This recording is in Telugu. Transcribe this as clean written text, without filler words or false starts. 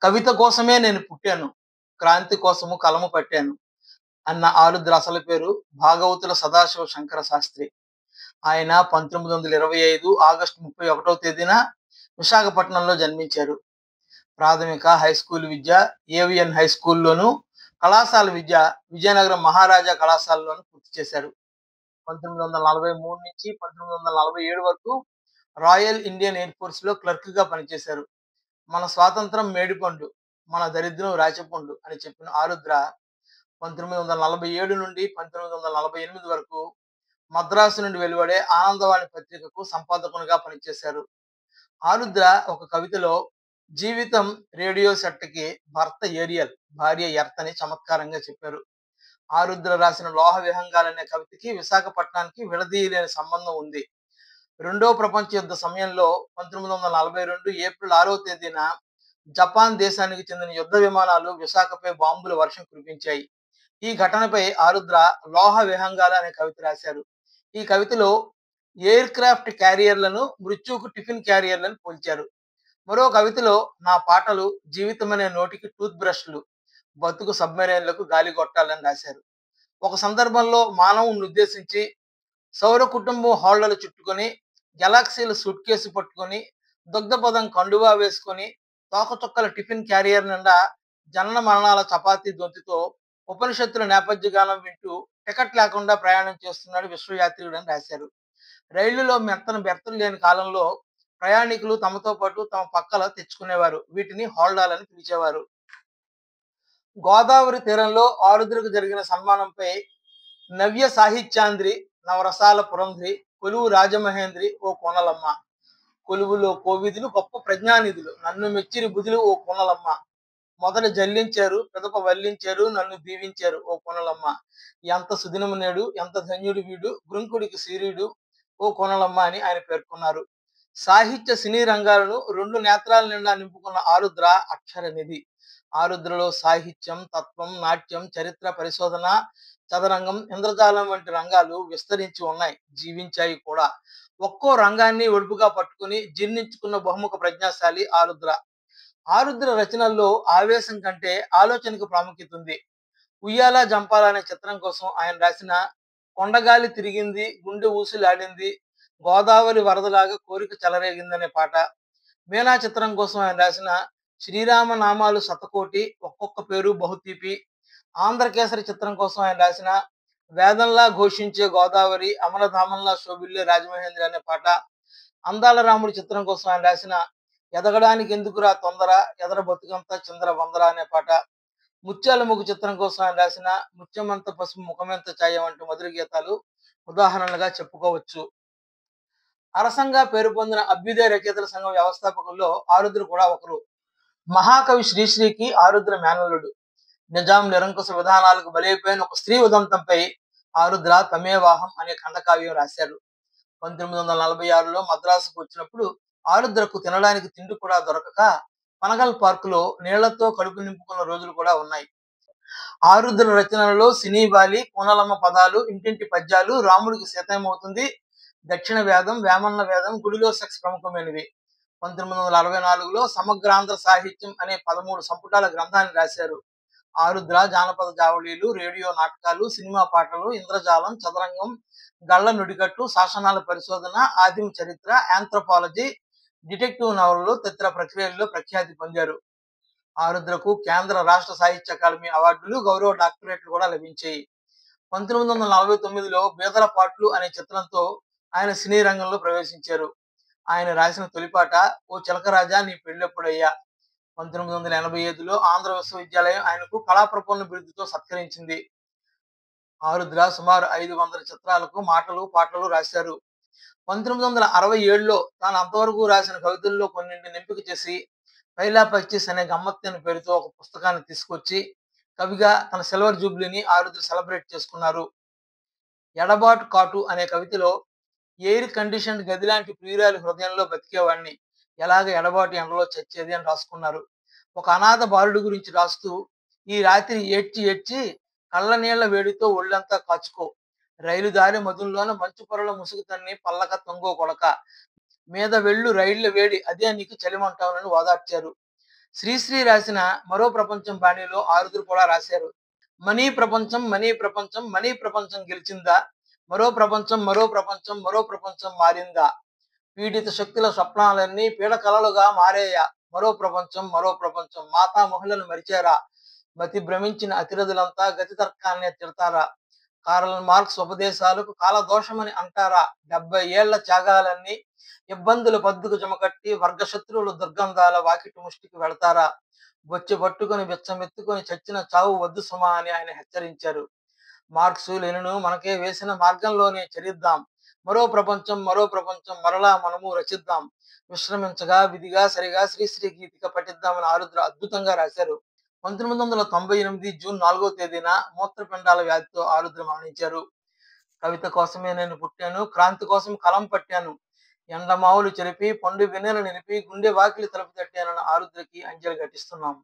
కవిత కోసమే నేను పుట్టాను. క్రాంతి కోసము కలము పట్టాను అన్న ఆరుద్ర అసలు పేరు భాగవతుల సదాశివ శంకర శాస్త్రి. ఆయన 1925 ఆగస్టు 31వ తేదీన విశాఖపట్నంలో జన్మించారు. ప్రాథమిక, హైస్కూల్ విద్య ఏవిఎన్ హై స్కూల్లోను, కళాశాల విద్య విజయనగరం మహారాజా కళాశాలలోను పూర్తి చేశారు. 1943 నుంచి 1947 వరకు రాయల్ ఇండియన్ ఎయిర్ ఫోర్స్‌లో క్లర్క్‌గా పనిచేశారు. మన స్వాతంత్రం మేడిపండు, మన దరిద్రం రాచపండు అని చెప్పిన ఆరుద్ర 1947 నుండి 1948 వరకు మద్రాసు నుండి వెలువడే ఆనందవాణి పత్రికకు సంపాదకునిగా పనిచేశారు. ఆరుద్ర ఒక కవితలో జీవితం రేడియో సెట్‌కి భర్త ఏరియల్, భార్య ఎర్త్ అని చమత్కారంగా చెప్పారు. ఆరుద్ర రాసిన లోహ విహంగాలనే కవితకి విశాఖపట్నానికి విడదీయలేని సంబంధం ఉంది. రెండో ప్రపంచ యుద్ధ సమయంలో 1942 ఏప్రిల్ 6వ తేదీన జపాన్ దేశానికి చెందిన యుద్ధ విమానాలు విశాఖపై బాంబుల వర్షం కురిపించాయి. ఈ ఘటనపై ఆరుద్ర లోహ విహంగాలు అనే కవిత రాశారు. ఈ కవితలో ఎయిర్ క్రాఫ్ట్ క్యారియర్లను మృత్యువుకు టిఫిన్ క్యారియర్లను పోల్చారు. మరో కవితలో నా పాటలు జీవితమనే నోటికి టూత్ బ్రష్లు, బతుకు సబ్మెరైన్లకు గాలి కొట్టాలని రాశారు. ఒక సందర్భంలో మానవుని ఉద్దేశించి సౌర కుటుంబం హోళ్లలు చుట్టుకొని, గెలాక్సీల సూట్ కేసు పట్టుకొని, దుగ్ధపదం కండువా వేసుకొని, తోకచుక్కల టిఫిన్ క్యారియర్ నిండా జనన మరణాల చపాతీ దొంతితో ఉపనిషత్తుల నేపథ్య గానం వింటూ టికెట్ లేకుండా ప్రయాణం చేస్తున్నాడు విశ్వయాత్రికుడు అని రాశారు. రైళ్లలో మెత్తన బెర్తులు లేని కాలంలో ప్రయాణికులు తమతో పాటు తమ పక్కల తెచ్చుకునేవారు. వీటిని హోల్డాలని పిలిచేవారు. గోదావరి తీరంలో ఆరుద్రకు జరిగిన సన్మానంపై నవ్య సాహిత్యాంధ్రి, నవరసాల పురంధ్రి, కొలువు రాజమహేంద్రి ఓ కోనలమ్మ. కొలువులో కోవిదులు గొప్ప ప్రజ్ఞానిధులు, నన్ను మెచ్చిరి బుధులు ఓ కోనలమ్మ. మొదట జల్లించారు, పిదప వల్లించారు, నన్ను దీవించారు ఓ కోనలమ్మ. ఎంత సుదినము నేడు, ఎంత ధన్యుడు వీడు, గృంకుడికి సీరీడు ఓ కోనలమ్మ అని ఆయన పేర్కొన్నారు. సాహిత్య సినీ రంగాలను రెండు నేత్రాల నిండా నింపుకున్న ఆరుద్ర అక్షర నిధి. ఆరుద్రలో సాహిత్యం, తత్వం, నాట్యం, చరిత్ర పరిశోధన, చదరంగం, ఇంద్రజాలం వంటి రంగాలు విస్తరించి ఉన్నాయి, జీవించాయి కూడా. ఒక్కో రంగాన్ని ఒడుపుగా పట్టుకుని జీర్ణించుకున్న బహుముఖ ప్రజ్ఞాశాలి ఆరుద్ర. ఆరుద్ర రచనల్లో ఆవేశం కంటే ఆలోచనకు ప్రాముఖ్యత ఉంది. ఉయ్యాల జంపాల అనే చిత్రం కోసం ఆయన రాసిన కొండగాలి తిరిగింది, గుండె ఊసులాడింది, గోదావరి వరదలాగా కోరిక చెలరేగిందనే పాట, మీనా చిత్రం కోసం ఆయన రాసిన శ్రీరామ నామాలు శతకోటి, ఒక్కొక్క పేరు బహుతీపి, ఆంధ్రకేసరి చిత్రం కోసం ఆయన రాసిన వేదంలా ఘోషించే గోదావరి, అమరధామంలా శోభిల్లే రాజమహేంద్రి అనే పాట, అందాల రాముడి చిత్రం కోసం ఆయన రాసిన ఎదగడానికి ఎందుకురా తొందర, ఎదర బతుకంతా చిందర వందర అనే పాట, ముత్యాల ముగ్గు చిత్రం కోసం ఆయన రాసిన ముత్యమంత పసుపు ముఖమెంత ఛాయ వంటి మధుర గీతాలు ఉదాహరణలుగా చెప్పుకోవచ్చు. అరసంగా పేరు పొందిన అభ్యుదయ రచయితల సంఘం వ్యవస్థాపకుల్లో ఆరుద్ర కూడా ఒకరు. మహాకవి శ్రీశ్రీకి ఆరుద్ర మేనల్లుడు. నిజాం నిరంకుశ విధానాలకు బలైపోయిన ఒక స్త్రీ ఉదంతంపై ఆరుద్ర తమేవాహం అనే ఖండకావ్యం రాశారు. 1946లో మద్రాసుకు వచ్చినప్పుడు ఆరుద్రకు తినడానికి తిండి కూడా దొరకక పనగల్ పార్కులో నీళ్లతో కడుపు నింపుకున్న రోజులు కూడా ఉన్నాయి. ఆరుద్ర రచనలలో సినీ బాలి, కోనలమ్మ పదాలు, ఇంటింటి పద్యాలు, రాముడికి సీతమవుతుంది, దక్షిణ వేదం, వేమన్న వేదం, గుడిలో సెక్స్ ప్రముఖమైనవి. 1964లో సమగ్రాంధ్ర సాహిత్యం అనే 13 సంపుటాల గ్రంథాన్ని రాశారు. ఆరుద్ర జానపద జావళీలు, రేడియో నాటకాలు, సినిమా పాటలు, ఇంద్రజాలం, చదరంగం, గళ్ల నుడికట్టు, శాసనాల పరిశోధన, ఆదిమ చరిత్ర, ఆంథ్రోపాలజీ, డిటెక్టివ్ నవలలు తదితర ప్రక్రియల్లో ప్రఖ్యాతి పొందారు. ఆరుద్రకు కేంద్ర రాష్ట్ర సాహిత్య అకాడమీ అవార్డులు, గౌరవ డాక్టరేట్లు కూడా లభించాయి. 1949లో బీదల పాటలు అనే చిత్రంతో ఆయన సినీ రంగంలో ప్రవేశించారు. ఆయన రాసిన తొలిపాట ఓ చిలకరాజా నీ పెళ్ళెప్పుడయ్యా. 1985లో ఆంధ్ర విశ్వవిద్యాలయం ఆయనకు కళాప్రపూర్ణ బిరుదుతో సత్కరించింది. ఆరుద్ర సుమారు 500 చిత్రాలకు మాటలు, పాటలు రాశారు. 1967లో తాను అంతవరకు రాసిన కవితల్లో కొన్నింటిని ఎంపిక చేసి పైలా పచ్చీస్ అనే గమ్మత్తైన పేరుతో ఒక పుస్తకాన్ని తీసుకొచ్చి కవిగా తన సిల్వర్ జూబ్లీని ఆరుద్ర సెలబ్రేట్ చేసుకున్నారు. ఎడబాటు కాటు అనే కవితలో ఎయిర్ కండిషన్ గది లాంటి ప్రియురాలి హృదయంలో బతికేవాడిని, ఎలాగ ఎడబాటు ఎండలో చచ్చేది అని రాసుకున్నారు. ఒక అనాథ బాలుడి గురించి రాస్తూ ఈ రాత్రి ఏడ్చి ఏడ్చి కళ్ళ నీళ్ల వేడితో ఒళ్ళంతా కాచుకో, రైలు దారి మధుల్లోన మంచు పొరల ముసుగు తన్ని పల్లక తొంగో కొడక, మీద వెళ్ళు రైళ్ల వేడి అదే నీకు చలిమంటావునని ఓదార్చారు. శ్రీశ్రీ రాసిన మరో ప్రపంచం బాణిలో ఆరుద్ర కూడా రాశారు. మనీ ప్రపంచం, మనీ ప్రపంచం, మనీ ప్రపంచం గెలిచిందా, మరో ప్రపంచం, మరో ప్రపంచం, మరో ప్రపంచం మారిందా, పీడిత శక్తుల స్వప్నాలన్నీ పీడ కలలుగా మారేయా, మరో ప్రపంచం, మరో ప్రపంచం, మాతామహులను మరిచారా, మతి భ్రమించిన అతిరథులంతా గతి తర్కాన్నే తిడతారా, కార్ల్ మార్క్స్ ఉపదేశాలకు కాలదోషమని అంటారా, 70 ఏళ్ల త్యాగాలన్నీ ఇబ్బందుల పద్దుకు జమకట్టి వర్గశత్రువులు దుర్గంధాల వాకిటి ముష్టికి వెళతారా, బొచ్చె పట్టుకొని బిచ్చమెత్తుకొని చచ్చిన చావు వద్దు సుమా అని ఆయన హెచ్చరించారు. మార్క్సు లెనిను మనకే వేసిన మార్గంలోనే చరిద్దాం, మరో ప్రపంచం, మరో ప్రపంచం మరలా మనము రచిద్దాం, విశ్రమించగా విధిగా సరిగా శ్రీశ్రీ గీతిక పఠిద్దామని ఆరుద్ర అద్భుతంగా రాశారు. 1998 జూన్ 4వ తేదీన మూత్రపిండాల వ్యాధితో ఆరుద్ర మరణించారు. కవిత కోసమే నేను పుట్టాను, క్రాంతి కోసం కలం పట్టాను, ఎండమావులు చెరిపి పండు వెన్నెల నిలిపి గుండె వాకిలి తలుపు తట్టానన్న ఆరుద్రకి అంజలి ఘటిస్తున్నాం.